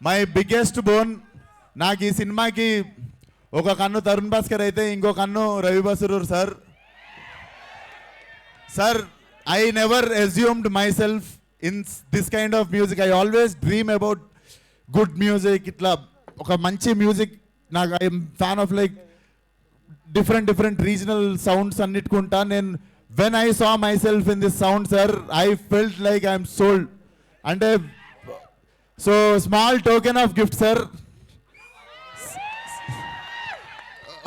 My biggest bone. నాకు ఈ సినిమాకి ఒక కన్ను తరుణ్ భాస్కర్ అయితే ఇంకో కన్ను Ravi Basrur sir. Sir, I never assumed myself in this kind of music. I always dream about good music. ఇట్లా ఒక మంచి మ్యూజిక్. నాకు I'm fan of like different regional sounds అన్నిటికుంటా. నేను when I saw myself in this sound sir, I felt like I'm sold. అంటే so small token of gift sir.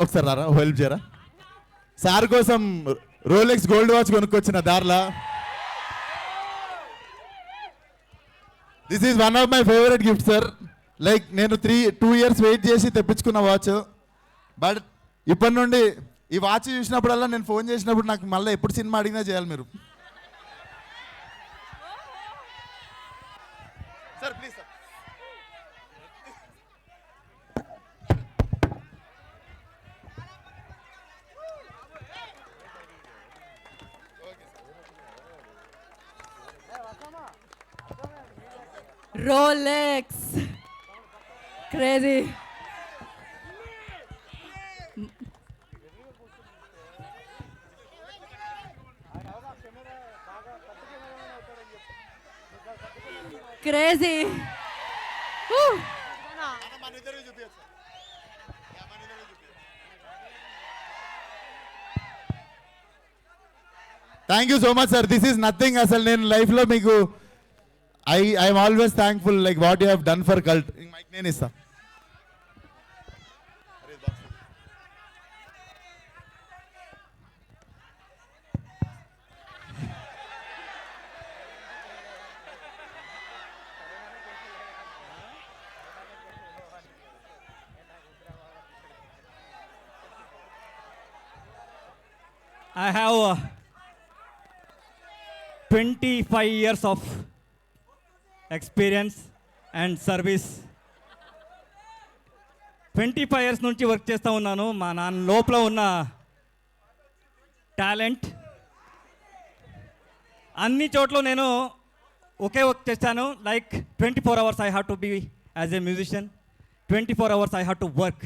ఒకసారి రారా, help చేయరా. సార్ కోసం రోలెక్స్ గోల్డ్ వాచ్ కొనుక్కొచ్చిన దారిలా. This is one of my favourite gift sir. Like నేను 2 years wait చేసి తెప్పించుకున్న watch. But ఇప్పటి నుండి ఈ వాచ్ చూసినప్పుడల్లా నేను ఫోన్ చేసినప్పుడు నాకు మళ్ళీ ఎప్పుడు సినిమా అడిగినా చేయాలి మీరు. Sir please sir. Rolex. Crazy. Crazy. Woo. Thank you so much sir. This is nothing. అసలు నేను లైఫ్లో మీకు I'm always thankful like what you have done for cult. Mic నేను ఇస్తా. I have 25 years of experience and service. 25 years నుంచి work చేస్తూ ఉన్నాను. మా నాన్న లోపల ఉన్న టాలెంట్ అన్ని చోట్ల నేను ఒకే వర్క్ చేస్తాను. Like 24 hours I have to be as a musician. 24 hours I have to work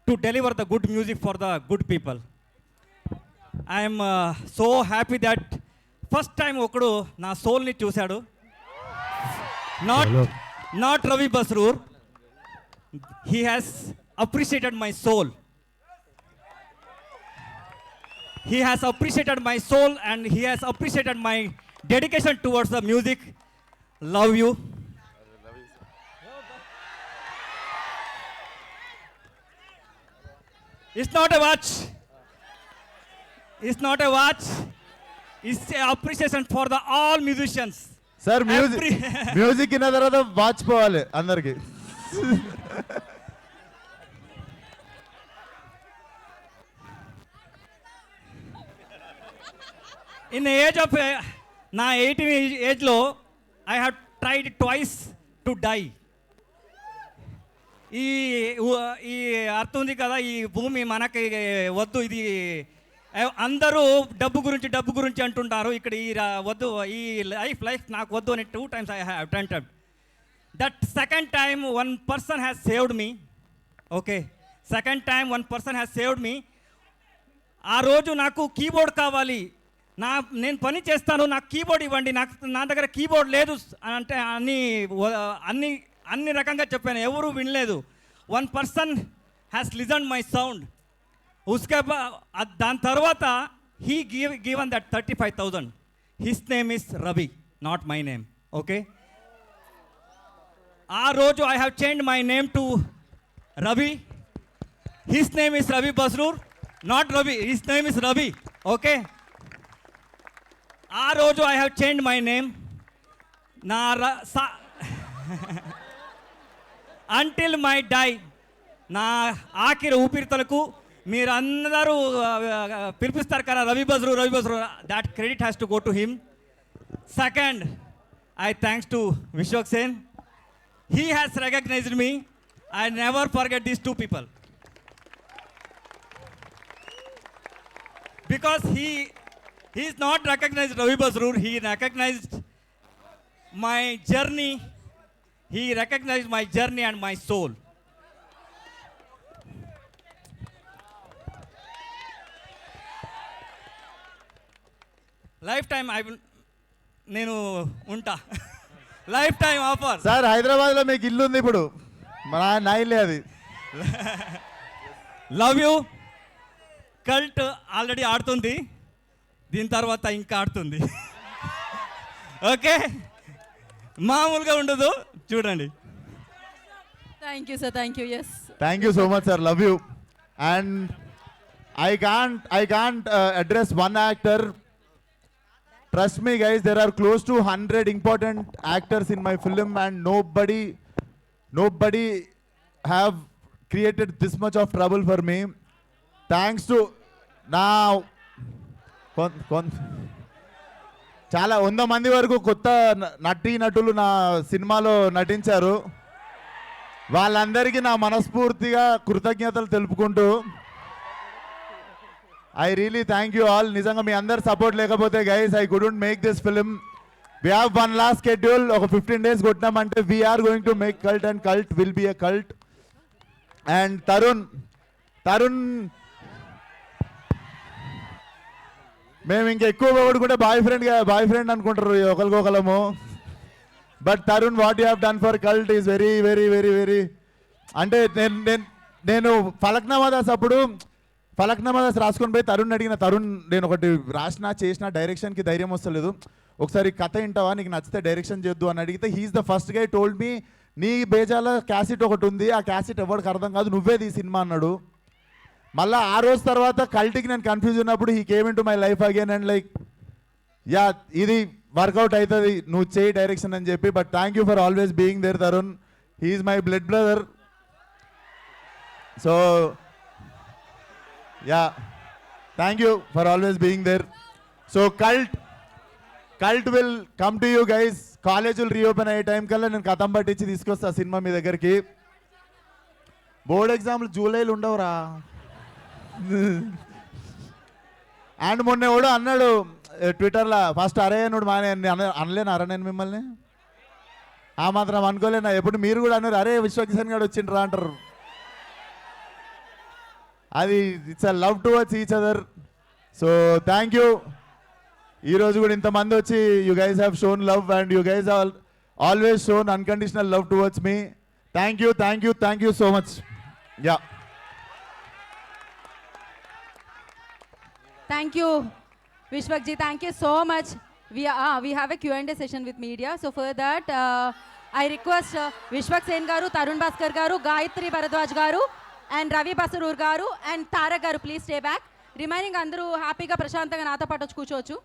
to deliver the good music for the good people. I am so happy that first time ఒకడు నా సోల్ని చూశాడు. Not Ravi Basroor. He has appreciated my soul. He has appreciated my soul and he has appreciated my dedication towards the music. Love you. It's not a watch. It's not a watch. It's an appreciation for the all musicians. Sir music అయిన తర్వాత watch పోవాలి అందరికి. In the age of నా 18 ఏజ్లో I have tried twice to die. ఈ అర్థం ఉంది కదా, ఈ భూమి మనకి వద్దు, ఇది అందరూ డబ్బు గురించి అంటుంటారు. ఇక్కడ ఈ వద్దు, ఈ లైఫ్ నాకు వద్దు అని 2 times I have attempted. That second time one person has saved me. Okay, second time one person has saved me. ఆ రోజు నాకు కీబోర్డ్ కావాలి, నేను పని చేస్తాను, నాకు కీబోర్డ్ ఇవ్వండి, నా దగ్గర కీబోర్డ్ లేదు అంటే అన్ని రకంగా చెప్పాను, ఎవరు వినలేదు. One person has listen my sound. దాని తర్వాత he given that 35,000. His name is Ravi, not my name. Okay, ఆ రోజు I have change my name to Ravi. His name is Ravi Basrur, not Ravi. His name is Ravi. Okay, ఆ రోజు I have change my name. నా until my die, నా ఆఖరి ఊపిరితలకు మీరందరూ పిలిపిస్తారు కదా Ravi Basrur. That credit has to go to him. Second, I thanks to Vishwak Sen. He has recognized me. I never forget these 2 people. Because he is not recognized Ravi Basroor, he recognized my journey. He recognize my journey and my soul. Life time నేను ఉంటా. Life time offer. Sir హైదరాబాద్లో మీకు ఇల్లు ఉంది ఇప్పుడు, నా ఇల్లే అది. Love you. కల్ట్ ఆల్రెడీ ఆడుతుంది, దీని తర్వాత ఇంకా ఆడుతుంది. ఓకే, మామూలుగా ఉండదు, చూడండి. Thank you sir, thank you. Yes, thank you so much sir, love you. And I can't address one actor. Trust me guys, there are close to 100 important actors in my film and nobody have created this much of trouble for me. Thanks to now చాలా 100 మంది వరకు కొత్త నటులు నా సినిమాలో నటించారు. వాళ్ళందరికీ నా మనస్ఫూర్తిగా కృతజ్ఞతలు తెలుపుకుంటూ I really thank you all. నిజంగా మీ అందరు సపోర్ట్ లేకపోతే guys I couldn't make this film. We have one last schedule. ఒక 15 days కొట్టినామంటే we are going to make cult and cult will be a cult. And Tarun మేము ఇంకా ఎక్కువ పొగడుకుంటే boyfriend అనుకుంటారు ఒకరికొకలము. But Tarun what you have done for cult is very very very very. అంటే నేను ఫలక్నామా దాస్ రాసుకొని పోయి తరుణ్ అడిగిన, తరుణ్ నేను ఒకటి చేసిన డైరెక్షన్కి ధైర్యం వస్తలేదు, ఒకసారి కథ వింటావా, నీకు నచ్చితే డైరెక్షన్ చేద్దు అని అడిగితే he's the first guy told me, నీ బేజాల క్యాసెట్ ఒకటి ఉంది, ఆ క్యాసెట్ ఎవరికి అర్థం కాదు, నువ్వే ఈ సినిమా అన్నాడు. మళ్ళీ ఆ రోజు తర్వాత కల్ట్కి నేను కన్ఫ్యూజ్ ఉన్నప్పుడు he came in to my life again and like yeah ఇది వర్కౌట్ అవుతుంది, నువ్వు చేయి డైరెక్షన్ అని చెప్పి. But thank you for always being there Tarun, he's my blood brother. So yeah, thank you for always being there. So cult will come to you guys. College will reopen అయ్యే time కల్లా నేను కథం పట్టించి తీసుకొస్తా cinema మీ దగ్గరికి. Board ఎగ్జామ్లు జూలైలో ఉండవురా. And మొన్న కూడా అన్నాడు ట్విట్టర్లో, ఫస్ట్ అరే అన్నాడు, అనలేను అరా నేను మిమ్మల్ని, ఆ మాత్రం అనుకోలేనా, ఎప్పుడు మీరు కూడా అన్నారు అరే విశ్వకిషన్ గారు వచ్చిండ్రా అంటారు. అది it's a love towards each other. So thank you. ఈరోజు కూడా ఇంతమంది వచ్చి you guys have shown love and you guys always shown unconditional love towards me. Thank you, thank you, thank you so much. Yeah, thank you Vishwak ji, thank you so much. We have a Q&A session with media, so for that I request Vishwak Sen garu, Tarun Bhaskar garu, Gayatri Bharadwaj garu and Ravi Basarur garu and Tarak garu, please stay back. Remaining అందరూ హ్యాపీగా ప్రశాంతంగా నాతో పాటు వచ్చి కూర్చోవచ్చు.